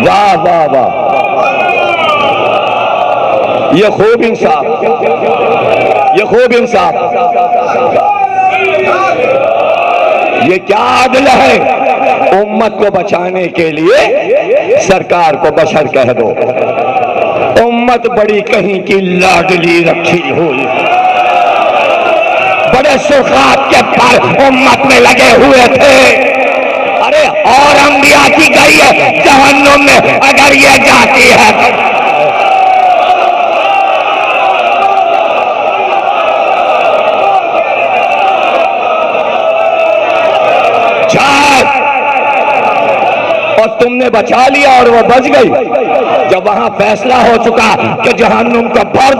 वाह वाह वाह, ये खूब इंसाफ, ये खूब इंसाफ, ये क्या आदल है। उम्मत को बचाने के लिए सरकार को बशर कह दो। उम्मत बड़ी कहीं की लाडली रखी हुई, बड़े सुखात के पर उम्मत में लगे हुए थे। अरे और अंबिया की गई है जहन्नुम में, अगर ये जाती है और तुमने बचा लिया और वो बच गई। जब वहां फैसला हो चुका कि जहन्नुम को भर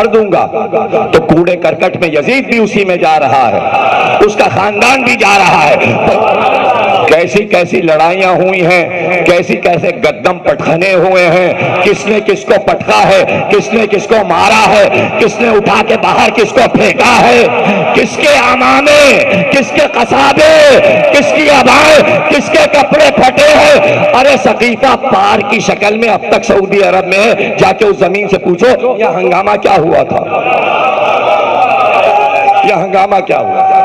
दूंगा, तो कूड़े करकट में यजीद भी उसी में जा रहा है, उसका खानदान भी जा रहा है। कैसी कैसी लड़ाइयां हुई हैं, कैसी कैसे गद्दम पटखने हुए हैं, किसने किसको पटका है, किसने किसको मारा है, किसने उठा के बाहर किसको फेंका है, किसके अमामे, किसके कसाबे, किसकी अबाएं, किसके कपड़े फटे हैं। अरे सकीफा पार की शक्ल में अब तक सऊदी अरब में है, जाके उस जमीन से पूछो यह हंगामा क्या हुआ था, यह हंगामा क्या हुआ था।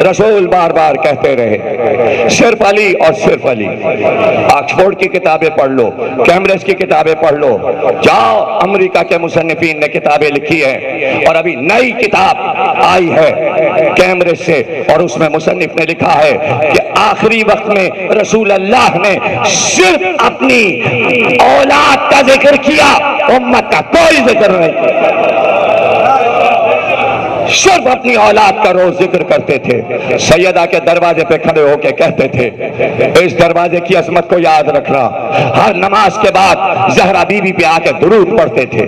रसूल बार बार कहते रहे सिर्फ अली और सिर्फ अली। ऑक्सफोर्ड की किताबें पढ़ लो, कैम्ब्रिज की किताबें पढ़ लो, जाओ अमेरिका के मुसन्निफीन ने किताबें लिखी है, और अभी नई किताब आई है कैम्ब्रिज से, और उसमें मुसन्निफ ने लिखा है कि आखिरी वक्त में रसूल अल्लाह ने सिर्फ अपनी औलाद का जिक्र किया, उम्मत का कोई जिक्र नहीं किया। सिर्फ अपनी औलाद का रोज जिक्र करते थे। सैयदा के दरवाजे पे खड़े होके कहते थे इस दरवाजे की अजमत को याद रखना। हर नमाज के बाद जहरा बीबी पे आके दुरूद पढ़ते थे।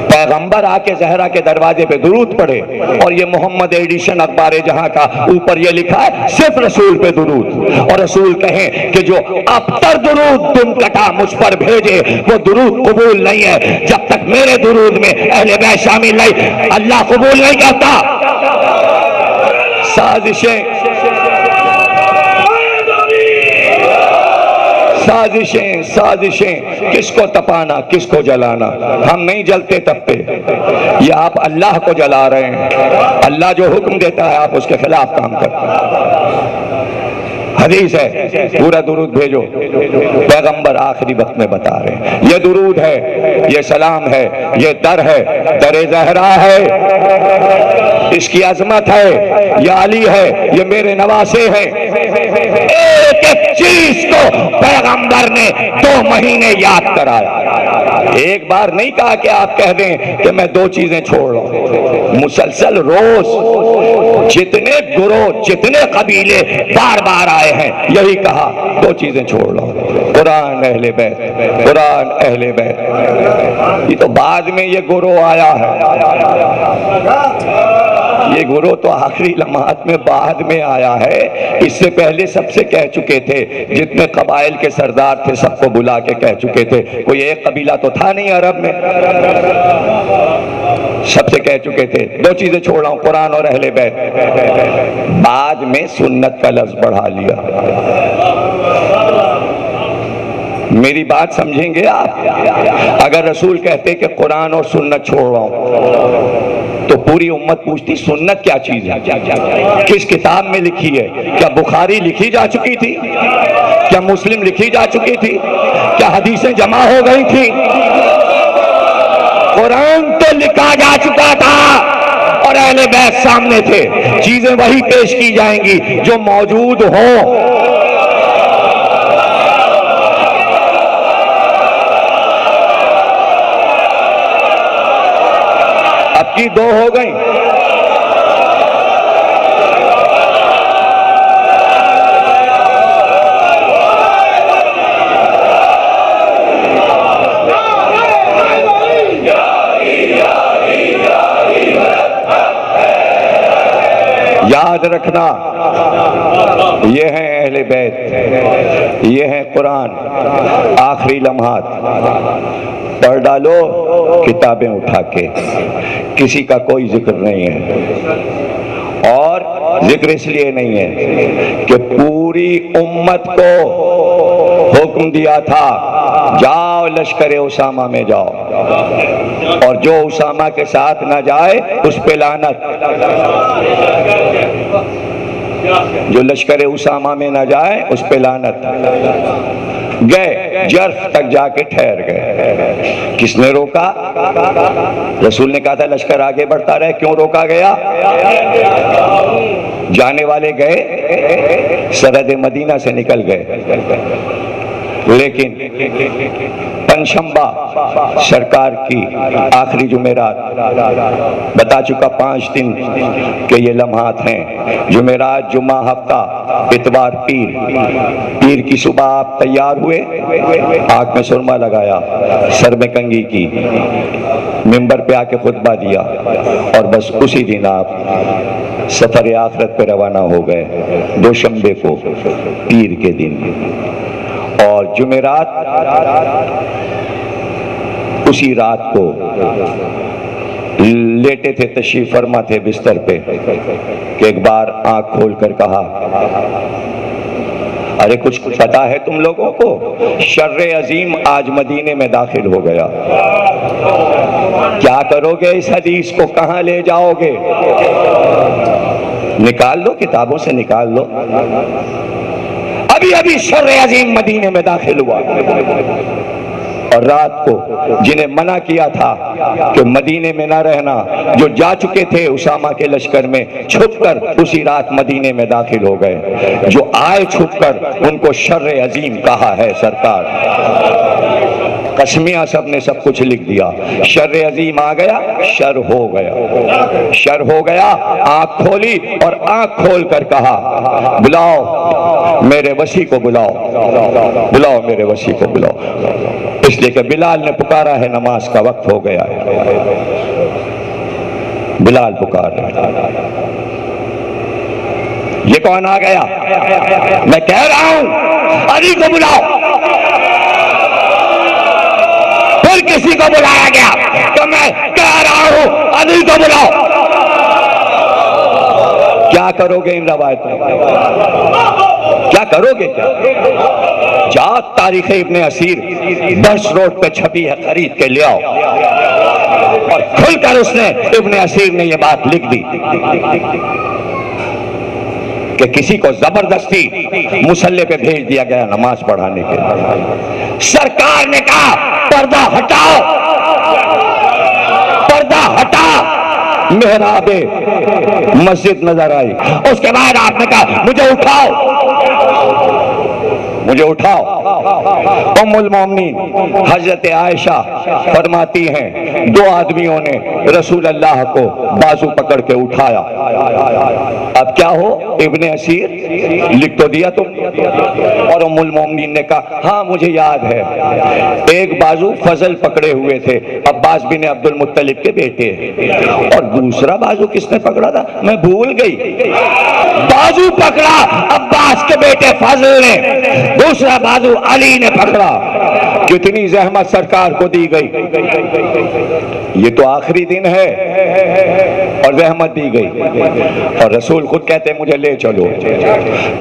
पैगंबर आके जहरा के दरवाजे पे दुरूद पढ़े, और ये मोहम्मद एडिशन अखबार जहां का ऊपर ये लिखा है सिर्फ रसूल पे दुरूद। और रसूल कहें कि जो अबतर दुरूद तुम कटा मुझ पर भेजे वो दुरूद कबूल नहीं है। जब तक मेरे दुरूद में अहले बैत शामिल नहीं, अल्लाह कबूल नहीं करता। साजिशें साजिशें साजिशें, किसको तपाना किसको जलाना। हम नहीं जलते तपते, ये आप अल्लाह को जला रहे हैं। अल्लाह जो हुक्म देता है आप उसके खिलाफ काम करते हैं। हदीस है पूरा दुरूद भेजो, पैगंबर आखिरी वक्त में बता रहे हैं ये दुरूद है, ये सलाम है, ये दर है, दर जहरा है, इसकी अजमत है, ये अली है, ये मेरे नवासे हैं। एक एक चीज को पैगंबर ने 2 महीने याद कराया। एक बार नहीं कहा कि आप कह दें कि मैं 2 चीजें छोड़ रहा हूं। मुसलसल रोज जितने गुरोह जितने कबीले बार बार आए हैं यही कहा 2 चीजें छोड़ रहा हूं, कुरान अहले बैत, कुरान अहले बैत। ये तो बाद में ये गुरोह आया है, ये गुरु तो आखिरी लम्हात में बाद में आया है। इससे पहले सबसे कह चुके थे, जितने कबाइल के सरदार थे सबको बुला के कह चुके थे। कोई एक कबीला तो था नहीं अरब में, सबसे कह चुके थे 2 चीजें छोड़ा हूं, कुरान और अहले बैत। बाद में सुन्नत का लफ्ज बढ़ा लिया। मेरी बात समझेंगे आप? अगर रसूल कहते कि कुरान और सुन्नत छोड़ रहा हूं तो पूरी उम्मत पूछती सुन्नत क्या चीज है, किस किताब में लिखी है? क्या बुखारी लिखी जा चुकी थी? क्या मुस्लिम लिखी जा चुकी थी? क्या हदीसें जमा हो गई थी? कुरान तो लिखा जा चुका था और अहले बैत सामने थे। चीजें वही पेश की जाएंगी जो मौजूद हो। अब की 2 हो गई। याद रखना, ये है अहले बैत, ये है कुरान। आखिरी लम्हात पढ़ डालो किताबें उठा के, किसी का कोई जिक्र नहीं है। और जिक्र इसलिए नहीं है कि पूरी उम्मत को हुक्म दिया था जाओ लश्कर उसामा में जाओ, और जो उसामा के साथ ना जाए उस पे लानत। जो लश्कर उसामा में ना जाए उस पे लानत। गए, जर्फ तक जाके ठहर गए। किसने रोका? रसूल ने कहा था लश्कर आगे बढ़ता रहे, क्यों रोका गया? जाने वाले गए, सरहद मदीना से निकल गए, लेकिन पंशंबा सरकार की आखिरी जुमेरात, बता चुका 5 दिन के ये लम्हात हैं, जुमेरात, जुम्मा, हफ्ता, इतवार, पीर की सुबह आप तैयार हुए, आंख में सुरमा लगाया, सर में कंघी की, मिंबर पे आके खुतबा दिया, और बस उसी दिन आप सफर आखिरत पे रवाना हो गए, दोशंबे को, पीर के दिन। और जुमेरात उसी रात को लेटे थे, तशरीफ फरमा थे बिस्तर पे, कि एक बार आंख खोलकर कहा, अरे कुछ पता है तुम लोगों को? शर्रे अजीम आज मदीने में दाखिल हो गया। क्या करोगे इस हदीस को, कहां ले जाओगे? निकाल लो, किताबों से निकाल लो। अभी अभी शर्रे अजीम मदीने में दाखिल हुआ, और रात को जिन्हें मना किया था कि मदीने में ना रहना, जो जा चुके थे उसामा के लश्कर में, छुपकर उसी रात मदीने में दाखिल हो गए। जो आए छुपकर उनको शर्रे अजीम कहा है सरकार। कस्मिया सब ने सब कुछ लिख दिया। शर्रे अजीम आ गया, शर हो गया, शर हो गया। आंख खोली और आंख खोल कर कहा, बुलाओ मेरे वसी को, बुलाओ, बुलाओ मेरे वसी को, बुलाओ। इसलिए कि बिलाल ने पुकारा है, नमाज का वक्त हो गया है। बिलाल पुकार रहे। ये कौन आ गया? मैं कह रहा हूं अली को बुलाओ। फिर किसी को बुलाया गया, तो मैं कह रहा हूं अली को बुलाओ। क्या करोगे इन रवायतों? क्या करोगे? क्या जाओ, तारीख इब्ने असीर 10 रोड पे छपी है, खरीद के ले आओ। और खुलकर उसने, इब्ने असीर ने ये बात लिख दी कि किसी को जबरदस्ती मुसल्ले पे भेज दिया गया नमाज पढ़ाने के लिए। सरकार ने कहा पर्दा हटाओ, पर्दा हटा। मेहराबे मस्जिद नजर आई। उसके बाद आपने कहा मुझे उठाओ, मुझे उठाओ। उम्मुल मोमिनीन हजरत आयशा फरमाती हैं, 2 आदमियों ने रसूल अल्लाह को बाजू पकड़ के उठाया। अब क्या हो, इब्ने असीर लिख तो दिया तुम। और उम्मुल मोमिनीन ने कहा हाँ मुझे याद है, एक बाजू फजल पकड़े हुए थे, अब्बास बिन अब्दुल मुत्तलिब के बेटे, और दूसरा बाजू किसने पकड़ा था मैं भूल गई। बाजू पकड़ा अब्बास के बेटे फजल ने, दूसरा बाजू अली ने पकड़ा। कितनी जहमत सरकार को दी गई। ये तो आखिरी दिन है और जहमत दी गई, और रसूल खुद कहते मुझे ले चलो।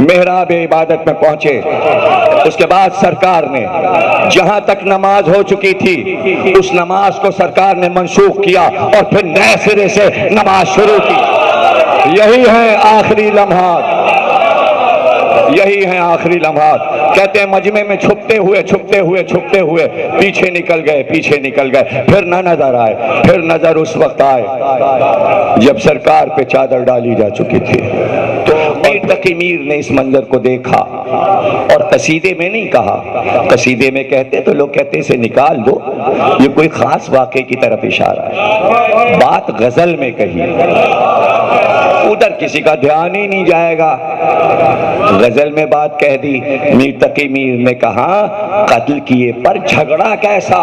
मेहराब इबादत में पहुंचे। उसके बाद सरकार ने जहां तक नमाज हो चुकी थी उस नमाज को सरकार ने मनसूख किया और फिर नए सिरे से नमाज शुरू की। यही है आखिरी लम्हात, यही है आखिरी लम्हात। कहते हैं मजमे में छुपते हुए छुपते हुए छुपते हुए पीछे निकल गए, पीछे निकल गए, फिर न नजर आए। फिर नजर उस वक्त आए जब सरकार पे चादर डाली जा चुकी थी। तो मीर तकी मीर ने इस मंजर को देखा और कसीदे में नहीं कहा। कसीदे में कहते तो लोग कहते इसे निकाल दो, ये कोई खास वाक़े की तरफ इशारा है। बात गजल में कही, उधर किसी का ध्यान ही नहीं जाएगा। गजल में बात कह दी। मीर तकी मीर ने कहा कत्ल किए पर झगड़ा कैसा,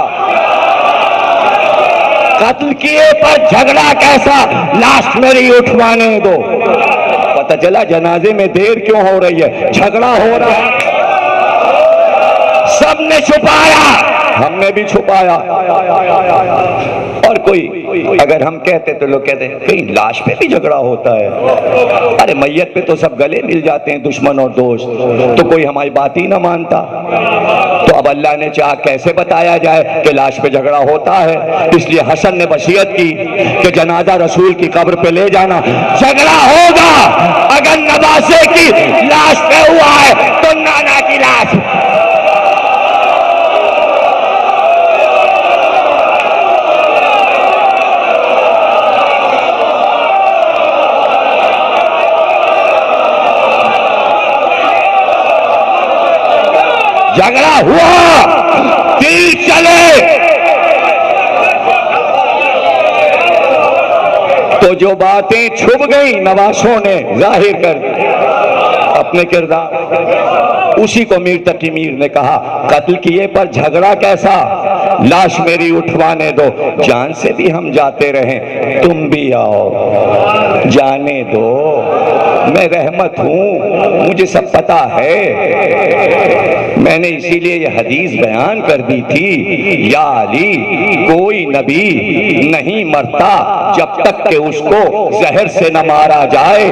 कत्ल किए पर झगड़ा कैसा, लाश मेरी उठवाने दो। पता चला जनाजे में देर क्यों हो रही है, झगड़ा हो रहा है। सबने छुपाया, हमने भी छुपाया। और कोई अगर हम कहते तो लोग कहते कहीं लाश पे भी झगड़ा होता है। अरे मैयत पे तो सब गले मिल जाते हैं, दुश्मन और दोस्त, तो कोई हमारी बात ही ना मानता। तो अब अल्लाह ने चाहा कैसे बताया जाए कि लाश पे झगड़ा होता है, इसलिए हसन ने वसीयत की कि जनाजा रसूल की कब्र पे ले जाना, झगड़ा होगा। अगर नवासे की लाश पे हुआ है तो नाना की लाश। झगड़ा हुआ, तीर चले, तो जो बातें छुप गई नवासों ने जाहिर कर अपने किरदार, उसी को मीर तकी मीर ने कहा कत्ल किए पर झगड़ा कैसा, लाश मेरी उठवाने दो, जान से भी हम जाते रहें तुम भी आओ, जाने दो, मैं रहमत हूं, मुझे सब पता है। मैंने इसीलिए ये हदीस बयान कर दी थी, या अली कोई नबी नहीं मरता जब तक कि उसको जहर से न मारा जाए,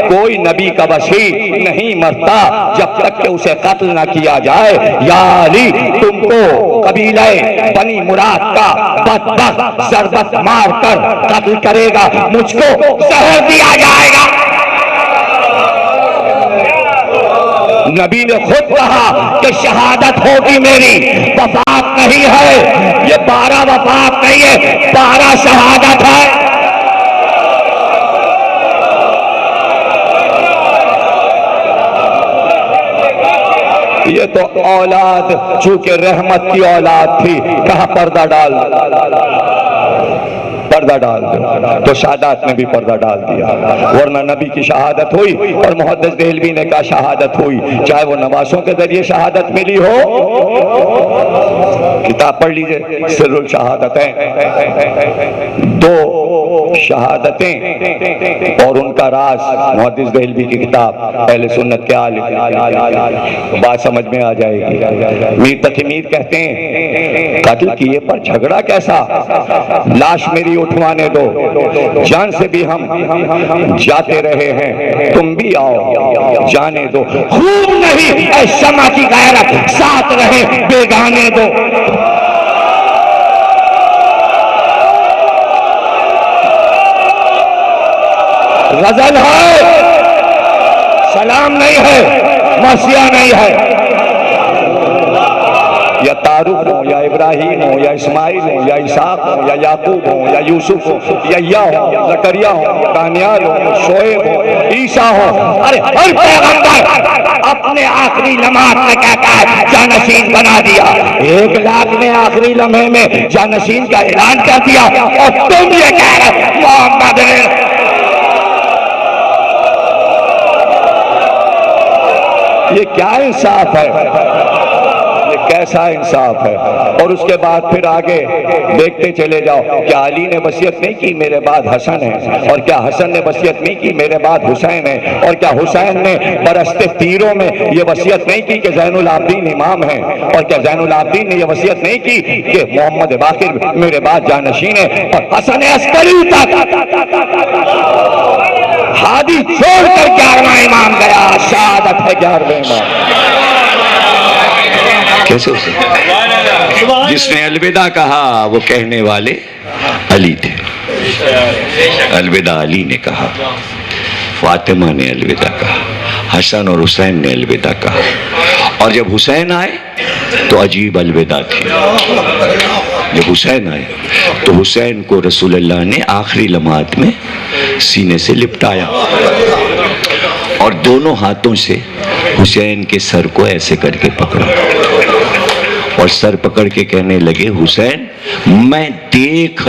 कोई नबी का वसी नहीं मरता जब तक कि उसे कत्ल न किया जाए। या अली तुमको कबीले बनी मुराद का बदबख्त शरबत मार कर कत्ल करेगा, मुझको जहर दिया जाएगा। नबी ने खुद कहा कि शहादत होगी मेरी, वफात नहीं है, ये 12 वफात नहीं है, 12 शहादत है। ये तो औलाद चूंकि रहमत की औलाद थी, कहा पर्दा डाल, पर्दा डाल दो, तो शादात ने भी पर्दा डाल दिया, वरना नबी की शहादत हुई। और मुहद्दिस देहलवी ने कहा शहादत हुई, चाहे वो नवासों के जरिए शहादत मिली हो, किताब पढ़ लीजिए सिर्रुल शहादतें, 2 शहादतें और उनका राज, मुहद्दिस देहलवी की किताब अहले सुन्नत के आलिम, बात समझ में आ जाएगी। मीर तकी मीर कहते हैं कत्ल किए पर झगड़ा कैसा, लाश मेरी उठवाने दो, जान से भी हम जाते रहे हैं तुम भी आओ, जाने दो, खूब नहीं ऐ शमा की गैरत, साथ रहे बेगाने दो। गजल है, सलाम नहीं है, मसीहा नहीं है। या तारुक हो, या इब्राहिम हो, या इस्माइल हो, या इसाक हो, या याकूब हो, या यूसुफ हो, या हो, जकरिया हो, दानियाल हो, शोएब हो, ईसा हो, अरे हर पैगंबर अपने आखिरी लम्हात में कहता है जानशीन बना दिया। 1 लाख ने आखिरी लम्हे में जानशीन का ऐलान कर दिया, और तुम ये कह रहे मोहम्मद ने। ये क्या इंसाफ है, ये कैसा इंसाफ है। और उसके बाद फिर आगे देखते चले जाओ, क्या अली ने वसीयत नहीं की मेरे बाद हसन है, और क्या हसन ने वसीयत नहीं की मेरे बाद हुसैन है, और क्या हुसैन ने बरसते तीरों में ये वसीयत नहीं की कि ज़ैनुल आबिदीन इमाम है, और क्या ज़ैनुल आबिदीन ने ये वसीयत नहीं की कि मोहम्मद बाकिर मेरे बाद जानशीन है, और हसन अस्करी तक हादी छोड़कर 11वां इमाम गया, शहादत है 11वें इमाम। कैसे उसे जिसने अलविदा कहा वो कहने वाले अली थे, अलविदा अली ने कहा, फातिमा ने अलविदा कहा, हसन और हुसैन ने अलविदा कहा, और जब हुसैन आए तो अजीब अलविदा थी। जब हुसैन आए तो हुसैन को रसूलुल्लाह ने आखिरी लम्हात में सीने से लिपटाया और दोनों हाथों से हुसैन के सर को ऐसे करके पकड़ा और सर पकड़ के कहने लगे, हुसैन मैं देख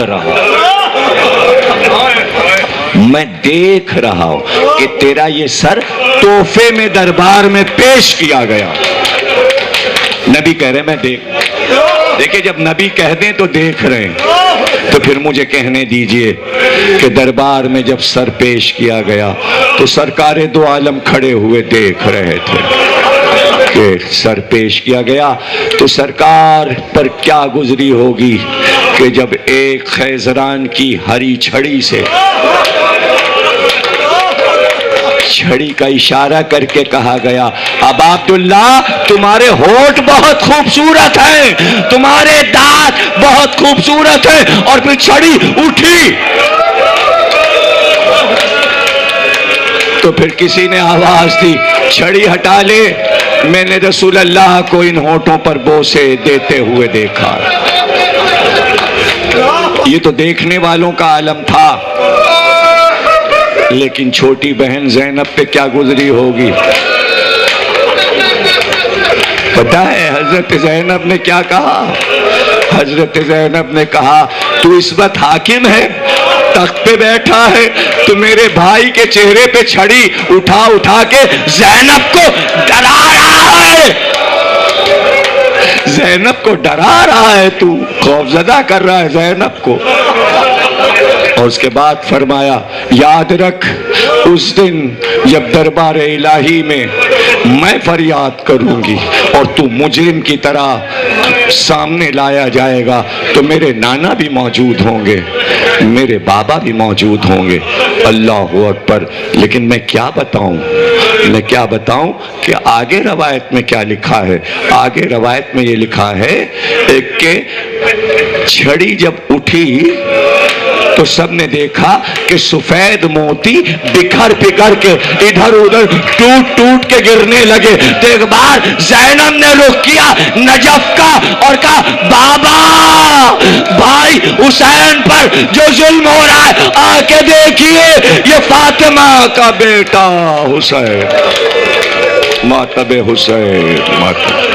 रहा हूं कि तेरा ये सर तोहफे में दरबार में पेश किया गया। नबी कह रहे मैं देखिए, जब नबी कह दें तो देख रहे हैं, तो फिर मुझे कहने दीजिए कि दरबार में जब सर पेश किया गया तो सरकारे दो आलम खड़े हुए देख रहे थे। कि सर पेश किया गया तो सरकार पर क्या गुजरी होगी कि जब एक खैजरान की हरी छड़ी से छड़ी का इशारा करके कहा गया, अब अब्दुल्ला तुम्हारे होठ बहुत खूबसूरत हैं, तुम्हारे दांत बहुत खूबसूरत हैं, और फिर छड़ी उठी तो फिर किसी ने आवाज दी, छड़ी हटा ले। मैंने रसूल अल्लाह को इन होठों पर बोसे देते हुए देखा। ये तो देखने वालों का आलम था, लेकिन छोटी बहन ज़ैनब पे क्या गुजरी होगी पता है? हजरत ज़ैनब ने क्या कहा? हजरत ज़ैनब ने कहा, तू इस वक्त हाकिम है, तख्त पे बैठा है, तो मेरे भाई के चेहरे पे छड़ी उठा उठा के ज़ैनब को डरा रहा है, ज़ैनब को डरा रहा है, तू खौफजदा कर रहा है ज़ैनब को। और उसके बाद फरमाया, याद रख उस दिन जब दरबार इलाही में मैं फरियाद करूंगी और तू मुजरिम की तरह सामने लाया जाएगा तो मेरे नाना भी मौजूद होंगे, मेरे बाबा भी मौजूद होंगे। अल्लाहु अकबर। लेकिन मैं क्या बताऊं कि आगे रवायत में क्या लिखा है? आगे रवायत में ये लिखा है कि छड़ी जब उठी तो सबने देखा कि सफेद मोती बिखर बिखर के इधर उधर टूट टूट के गिरने लगे। तो एक बार ज़ैनब ने रुख किया नजफ का और कहा, बाबा भाई हुसैन पर जो जुल्म हो रहा है आके देखिए, ये फातिमा का बेटा हुसैन, मातबे हुसैन, मातब